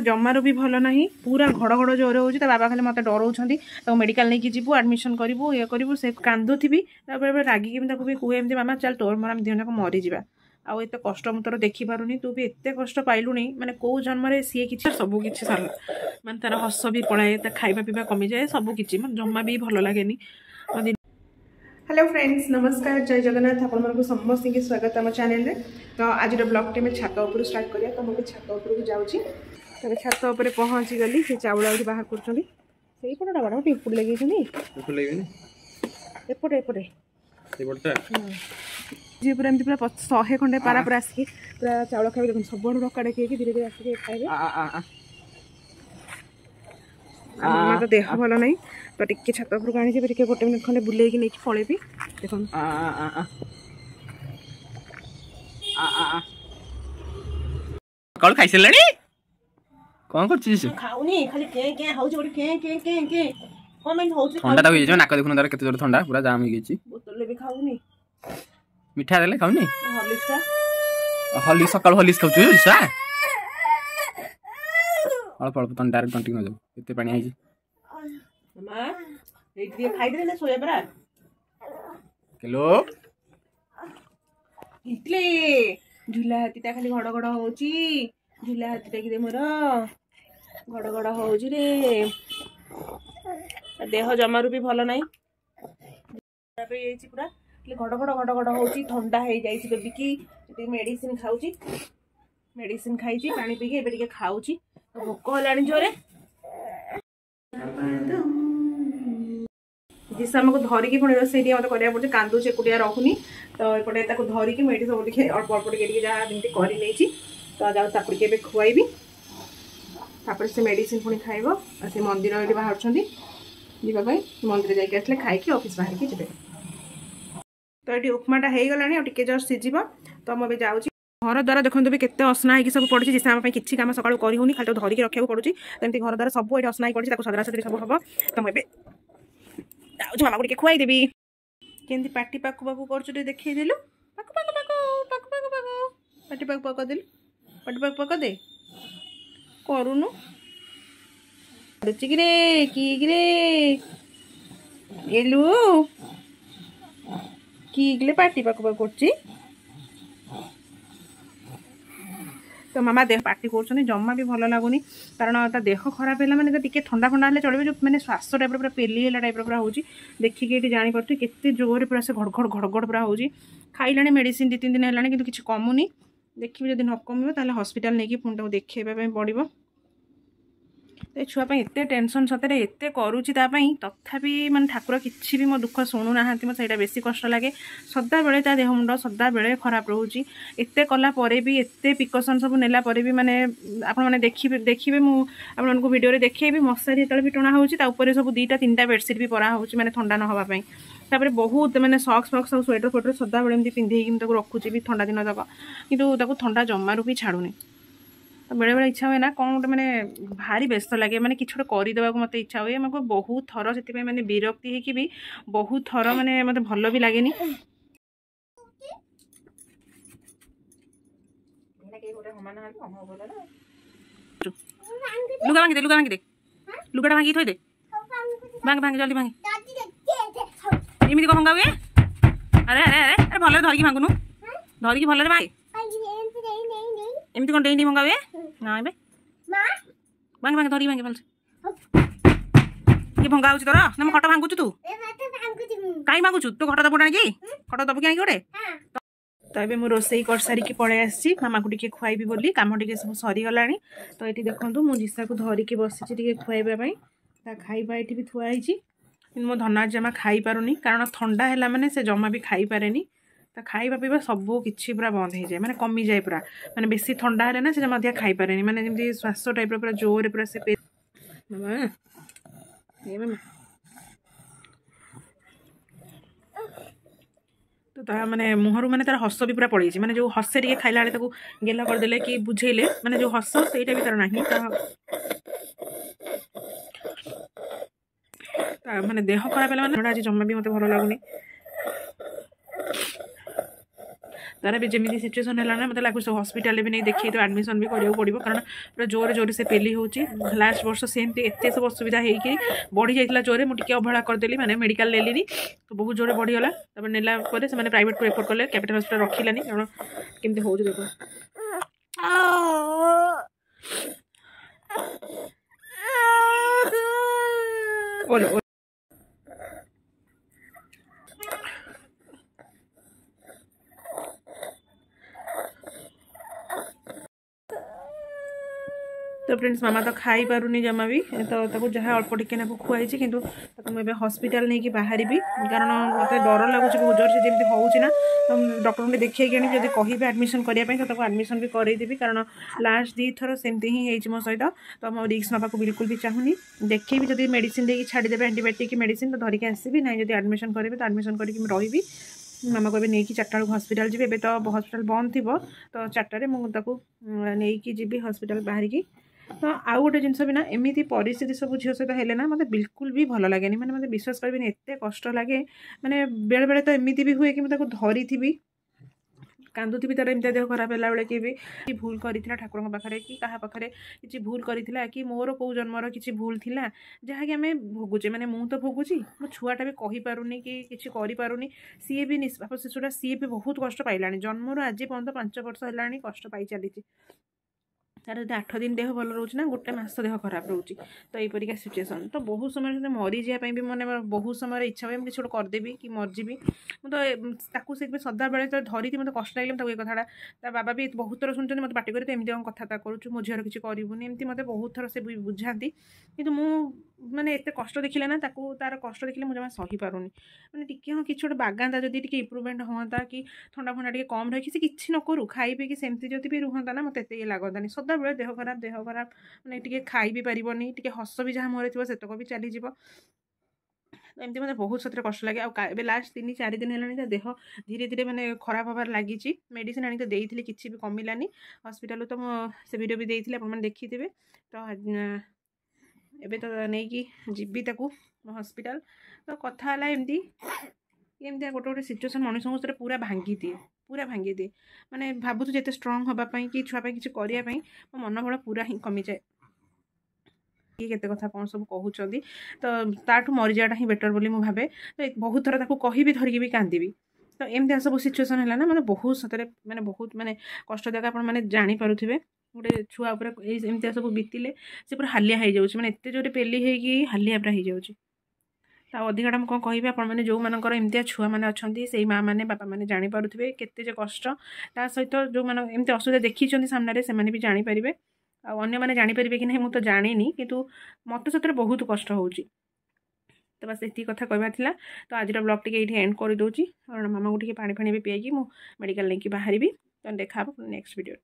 जमार भी भल ना पूरा घड़ जोर हो बाबा खाली मत डराऊँ तो मेडिकल नहीं जीवु एडमिशन करूँ ये करूँ से कांदुथी रागिकी भी कहे एमती मामा चल तोर मोर दिह जाक मरीजा आउ एत कष्ट मु तोर देखिपारुनी तू भी एत कष्ट पाइलु माने कौ जन्म सी कि सब कि माने तार हस भी पलाए खाଇବା पीवा कमी जाए सबकि मतलब जमा भी भल लगे। हेलो फ्रेंड्स नमस्कार जय जगन्नाथ आपको समस्त की स्वागत आम चैनल रे। तो आज ब्लॉग टे में छात उपर स्टार्ट करिया तो मुझे छात उपर को जाऊँगी तब छात उपर पहुँची गली से चाउल आउट बाहर करपटा बड़ा टिपुड़ लगे एपटे एपटे जी पूरा एमती पूरा 100 खंडे पारा पूरा आसिक पूरा चाउल खाए देखो सब डका डे धीरे धीरे आसिक खाए मामा तो देह भल ना तो टिके छात उपरको आनी गोटे मिनट खंडे बुले नहीं पलैबी देख कल खाई सारे कौन कर खाऊनी खाली के के हाउची गोटे के के के के कमेंट होची ठंडा तो हो नाक देखुन तार केते जोर ठंडा पूरा जाम हो गई बोतल भी खाऊनी मिठा देले खाऊनी हॉर्लिक्स हॉर्लिक्स सकाळ हॉर्लिक्स खाउछु सा अल्प अल्प तन डायरेक्ट कंटिन्यू हो जाऊ एते पानी आइजी मामा एट दिए खाई देले ना सोया बरा हेलो इतले झूला हातीटा खाली घड़ घड़ होची झूला हातीटा कि दे मोर घड़ घड़ होची रे देह जमारू भी भल नहीं पूरा घड़ घड़ घड़ घड़ होची ठंडा हो जाइए बेबी की मेडिसिन खाऊची मेडिसिन खाई पानी पीके एबे टिके खाऊची भोक होलानी जोरे जिस आमको धरिकी पुणी रोसे मत करा पड़े कांदुचे एकुटिया रखुनी तो एपटे धरिकी मुझे सब टे अल्प अल्प टे जहाँ जमी कर तो जाऊँ के खुआईबी तापर से मेडिसिन पुणी खाइब से मंदिर ये बाहर जावाई मंदिर जाके आसले खाई ऑफिस बाहर की जी तो ये उपमाटा हो गला टे जस्ट सीझ तो मुझे जाऊँ घर द्वारा देखो भी केते असना है सब पड़ी जिस किसी कम सकाल करनी खाली तो धरिकी रखा पड़ू तमती घर द्वारा सब ये असना पड़ी सदरा सदरी सब हम तो मुझे जाऊँ मामा को टे खुआईदेवी केमती पाटी पाकु पाकु कर देखई देलु पाकु पाकु पाकु पाकु पाकु पाकु पाटी पाकु पाक देलु पाटी पाकु पाक दे करूनु रुचिक रे की एलु की पाटी पाकु पाकु करछि तो मामा देह पार्टी कर जमा भी भल लगुनि कारण ता देह खराब है मैंने टी ठंडा फंडा हेल्ले चलो जो मैंने श्वास टाइप पूरा पेली है टाइप पूरा होची देखिए ये जापे केते जोर पूरा से घड़घड़ घड़घड़ पूरा होची खाइलानी मेडिसिन 2-3 दिन है कि किसी कमुनी देखिए जब न कम ताले हॉस्पिटल नहीं पुणी देखा पड़ो तो छुआपाई एत टेंशन सतरे एत करुच्ची तथापि माने ठाकुर किसी भी मो दुख शुणु ना मत बेसी कष्ट लगे सदा बेले ता देह मुंड सदा बेले खराब रोची एत कला भी एत प्रिकसन सब नेला भी माने आपण माने देखिए मुझे वीडियो देखी मशारी जो भी टणा होपर सब 2-3टा बेडसीट भी परा हो माने ठंडा न होगापाई तापर बहुत मैंने सक्स फक्स सब स्वेटर फेटर सदा बेले एमती पिंधे रखुची भी ठंडा दिन तक कि ठंडा जमारू भी छाड़ूनी तो बेले बेले इच्छा हुए ना कौन गोटे मैंने भारी व्यस्त लगे मैंने कि करदे को मत इच्छा हुए मैं बहुत थर से मैंने विरक्ति होगी भी बहुत थर मैंने मत भल भी लगे लुगा भांगी दे लुगाटा भांगी थोड़े भांग भांग जल्दी भांगी एमती कौन भंगा हुए अरे अरे अरे अरे भल धरिकी भांगुनु धरिकी भल भाई एमती कौन डेई भंगा हुए ना भांगे भांगे धरिकी भांगे भलसे ये भंगा हो तोर ना खट भांगुचु तू कहीं भांगुचु तू खट दबू कि खट दबू कि गोटे तो ये मुझे रोसे कर सारिकी पलि आसी मामा को टे खुआबी बोली कम टे सब सरीगला तो ये देखो मो जिसा को धरिकी बसी टे खुआबाई खाइबा ये भी थुआई मो धना जमा खाई पारुनी कारण ठंडा है मैंने से जमा भी खाई पारे तो खाइबा पीवा सब किसी पूरा बंद हो जाए मैंने कमी जाए पूरा मैंने बेसी ठंडा है ना से जमा खाई पारे मैंने जमी श्वास टाइप पूरा जोर पूरा से मामा मामा तो ता मैंने मुहर मैंने तार हस भी पूरा पड़ी मैंने जो हसे टे खाइला गेला करदे कि बुझेले मैंने जो हस से भी तार ना मैंने देह खराब है मैंने आज जमा भी मत भल लगुनि तार भी जमी सिचुएसन है ना, मतलब लगे हस्पिटाल भी नहीं देखिए तो एडमिशन भी करा पड़ो, कारण पूरा जोर जोर से पेली हो लास्ट वर्ष सेमती एत सब असुविधा होगी बढ़ी जाता जोरे, मुझे अवहेला करदेली मैंने मेडिकल लेली तो बहुत जोरे बढ़ीगला, नेला से प्राइवेट को रेफर कले, कैपिटल हस्पिटाल रखिलानी कारण केमती हो देखो ओलो तो फ्रेंड्स मामा तो खाई पारुनी जमा भी, तो जहाँ अल्प टिके ना खुआई कि मुझे हस्पिटाल नहीं कि बाहरी कारण मत डर लगुच बहुत जोर से जमी होना, तो डॉक्टर को देखिए जब कहे एडमिशन करने तो एडमिशन भी करदेवी, कारण लास्ट 2 थर सेमती ही मो सहित, तो मैं रिस्क नाक बिल्कुल भी चाहूनी, देखी जब मेडिसिन देकी छाड़देवे एंटीबायोटिक मेडिसिन तो धरिकी आसबि ना, जब एडमिशन करेंगे तो एडमिशन करके रही मामा को नहीं कि 4टा हस्पिटाल जी, एवं तो हस्पिटाल बंद थी तो 4टारे मुझे नहीं जी हस्पिटाल बाहर की। तो आउ गोटे जिनस भी ना एमती परिस्थिति सब झील सहित है ना, मतलब बिल्कुल भी भल लगे, मैंने मतलब विश्वास करें एत कष्ट लगे, मैंने बेले बेले तो एमती भी हुए कि मुझे धरी थी कांदुथी तार एमती देह खराब है बेले कि भूल करा ठाकुर पाखे कि क्या पाखे कि भूल करा कि मोर कौ जन्मर किसी भूल थिला जहाँकि आम भोगुचे, मैंने मु तो भोगुची मो छुआटा भी कहीपारूनी कि किसी करें, सी भी निष्पाप शिशुटा सी भी बहुत कष्ट पाइला, जन्मर आज पर्यटन 5 वर्ष है कष्ट पाई चली, तार जो 8 दिन देह भल रोचे ना, 1 मास देह खराब रोचे, तो यहीपरिका सिचुएसन, तो बहुत समय मरी जाए भी मैंने बहुत समय इच्छा हुए किसी गोटे करदेवी कि मरजीबी, मुझे से सदा बेले तो धरी मतलब कष्ट लगे ये कथाटा, ता बाबा भी बहुत थर शुणुं मत पाटी कर एमती कथा करूँ मो झीर किसी करूनी, एमती मत बहुत थर से बुझाती, कि मैंने एत कष्ट देखिले ना तार कष्ट देखिले मुझे सही पारुनी, मैंने टी हाँ कि गोटे बागाता जब टी इम्प्रुवमेंट हाँ कि ठंडा फंडा टी कम रही से किसी न करूँ खाई पी सेमती जब भी रुहता ना मत ये लगतानी, सदा बेले देह खराब मैंने टी खाई भी पारनी, टी हस भी जहाँ मुहर थी सेतक भी चलीज, एमती मतलब बहुत सतरे कष्ट लगे। आ लास्ट 3-4 दिन है देह धीरे धीरे मैंने खराब हबार लगी, मेडिसिन आनी तो देती किसी भी कमिलानी, हस्पिटाल तो से वीडियो भी देती आप देखी थे, तो एबे तो नहीं कि जीवी ताकू हस्पिटाल, तो कथा है एमती एमती गोटे गोटे सिचुएसन मनुष्य पूरा भांगी दिए माने भावुँ जिते स्ट्रंग हाँपाई कि छुआ किसी करने मो मनोबल पूरा ही कमी जाए, किए केते कथा कौन सब कहते, तो ताठू मरी जाटा ही बेटर बोली मुझे भावे, तो बहुत थर ताकू कहि धरिकी भी कांदी, तो एमती सब सिचुएसन है ना, मतलब बहुत सतरे मैंने बहुत माने कष्टदायक आप मैंने जानीपे, गोटे छुआ एमती सब बीतिले से पूरा हालिया हो जाए, मैंने एत जोरे पेली होगी हालिया पूरा हो जाए, तो अधिकटा मुझे कौन कह आप जो मानकर एमती छुआ मैंने अच्छा से माँ मैंने बापा मैंने जानीपे केते कष्ट, ता सहित जो मैंने एमती असुविधा देखी सामने से भी जानीपारे, अन्य मैंने जानीपारे कि नहीं मुझे तो जानी किंतु मत सतरे बहुत कष्ट हो, तो बस ये कथा कहबार, तो आज ब्लॉग टी ये एंड कर दूँ, कारण मामा को पानी फाणी भी पियाई मुझे मेडिकल लेकिन बाहर, तो देखा नेक्स्ट वीडियो।